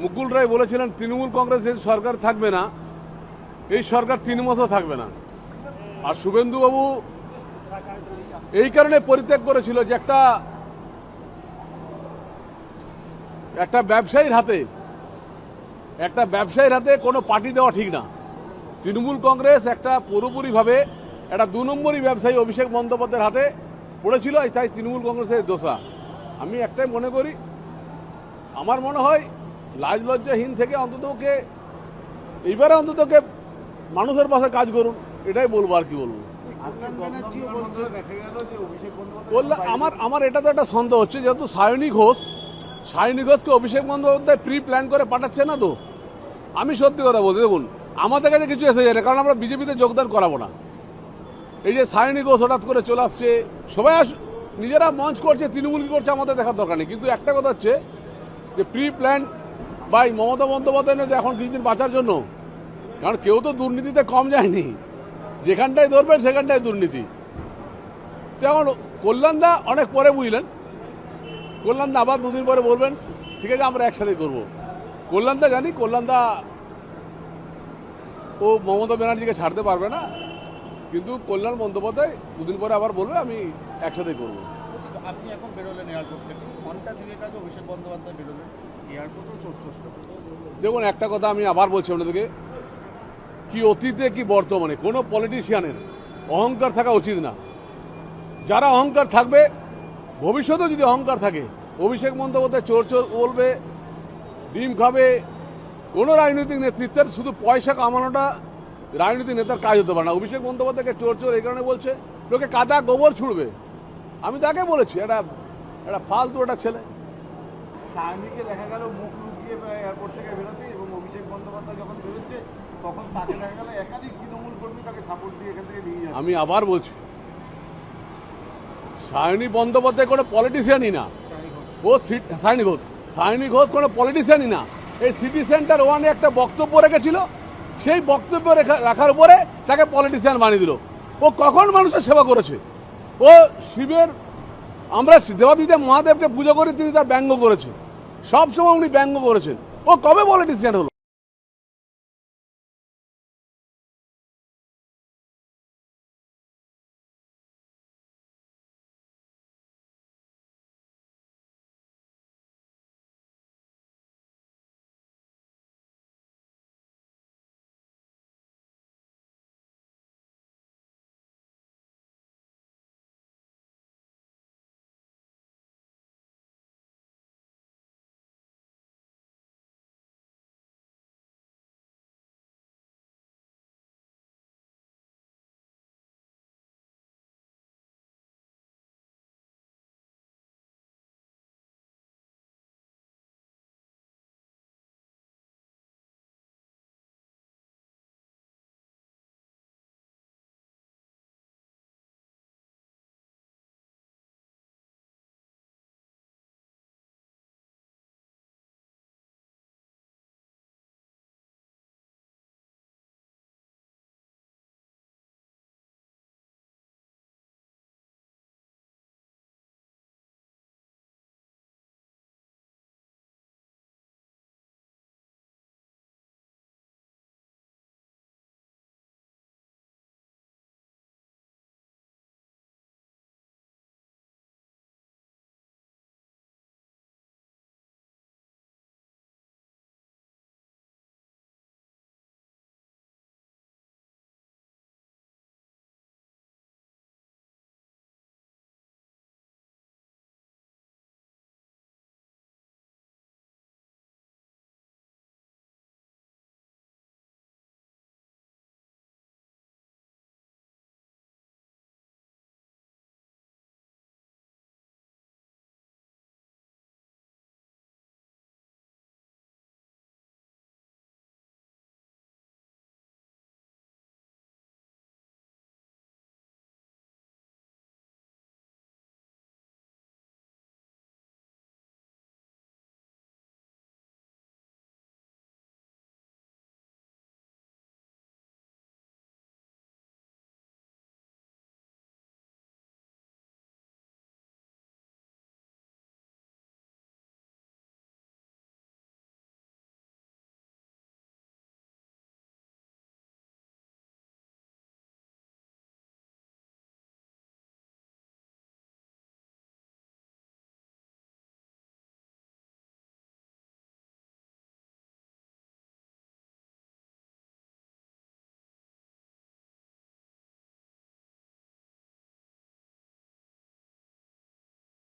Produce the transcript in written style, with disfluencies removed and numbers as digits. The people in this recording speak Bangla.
মুকুল রায় বলেছিলেন তৃণমূল কংগ্রেসের সরকার থাকবে না, এই সরকার 3 মাসও থাকবে না। আর শুভেন্দুবাবু এই কারণে পরিত্যাগ করেছিল যে একটা ব্যবসায়ীর হাতে কোনো পার্টি দেওয়া ঠিক না। তৃণমূল কংগ্রেস একটা পুরোপুরিভাবে একটা 2 নম্বরই ব্যবসায়ী অভিষেক বন্দ্যোপাধ্যায়ের হাতে পড়েছিল, তাই তৃণমূল কংগ্রেসের দোষা। আমি একটাই মনে করি, আমার মনে হয় লাজ লজ্জাহীন থেকে অন্ততকে এইবারে অন্ততকে মানুষের পাশে কাজ করুন, এটাই বলবো। আর কি বলবো, আমার এটা তো একটা সন্দেহ হচ্ছে, যেহেতু সায়নী ঘোষকে অভিষেক বন্দ্যোপাধ্যায় প্রি প্ল্যান করে পাঠাচ্ছে না। তো আমি সত্যি কথা বলছি, দেখুন আমাদের কাছে কিছু এসে যায় না, কারণ আমরা বিজেপিতে যোগদান করাবো না। এই যে সায়নী ঘোষ হঠাৎ করে চলে আসছে, সবাই নিজেরা মঞ্চ করছে, তৃণমূল কি করছে আমাদের দেখার দরকার নেই। কিন্তু একটা কথা হচ্ছে যে pre plan by Mamata Bandyopadhyay এখন কিছুদিন বাঁচার জন্য, কারণ কেউ তো দুর্নীতিতে কম যায়নি, যেখানটায় ধরবেন সেখানটায় দুর্নীতি। তো এখন কল্যাণদা অনেক পরে বুঝলেন, কল্যাণদা আবার 2 দিন পরে বলবেন ঠিক আছে আমরা একসাথে করবো। কল্যাণদা জানি, কল্যাণদা ও মমতা ব্যানার্জিকে ছাড়তে পারবে না, কিন্তু কল্যাণ বন্দ্যোপাধ্যায় 2 দিন পরে আবার বলবে আমি একসাথে করবো। আপনি এখন বেরোলেন এয়ারপোর্ট থেকে, ঘন্টা 2 আগে অভিষেক বন্দ্যোপাধ্যায় বেরোলেন, এয়ারপোর্টও চোট। দেখুন একটা কথা আমি আবার বলছি আপনাদেরকে, কি অতীতে কি বর্তমানে কোনো পলিটিশিয়ানের অহংকার থাকা উচিত না। যারা অহংকার থাকবে, ভবিষ্যতেও যদি অহংকার থাকে, অভিষেক বন্দ্যোপাধ্যায় চোর বলবে, ডিম খাবে। কোনো রাজনৈতিক নেতৃত্বের শুধু পয়সা কামানোটা রাজনৈতিক নেতার কাজ হতে পারে না। অভিষেক বন্দ্যোপাধ্যায়কে চোর এই কারণে বলছে, লোকে কাদা গোবর ছুড়বে। আমি তাকে বলেছি এটা ফালতু একটা ছেলে। সায়নীকে দেখা গেল মুখ লুকিয়ে এয়ারপোর্ট থেকে বেরোতে, এবং অভিষেক বন্দ্যোপাধ্যায় যখন বেরোচ্ছে তখন তাকে দেখা গেল একাধিক তৃণমূল কর্মী তাকে সাপোর্ট দিয়ে এখান থেকে নিয়ে যাচ্ছে। আমি আবার বলছি, সায়নী বন্দ্যোপাধ্যায় কোনো পলিটিশিয়ানই না। ও সায়নী ঘোষ কোনো পলিটিশিয়ানই না। এই সিটি সেন্টার 1-এ একটা বক্তব্য রেখেছিল, সেই বক্তব্য রাখার উপরে তাকে পলিটিশিয়ান বানিয়ে দিল। ও কখন মানুষের সেবা করেছে? ও শিবের, আমরা দেবাদিদেব মহাদেবকে পুজো করি, তিনি তার ব্যঙ্গ করেছে, সবসময় উনি ব্যঙ্গ করেছেন। ও কবে পলিটিশিয়ান হলো?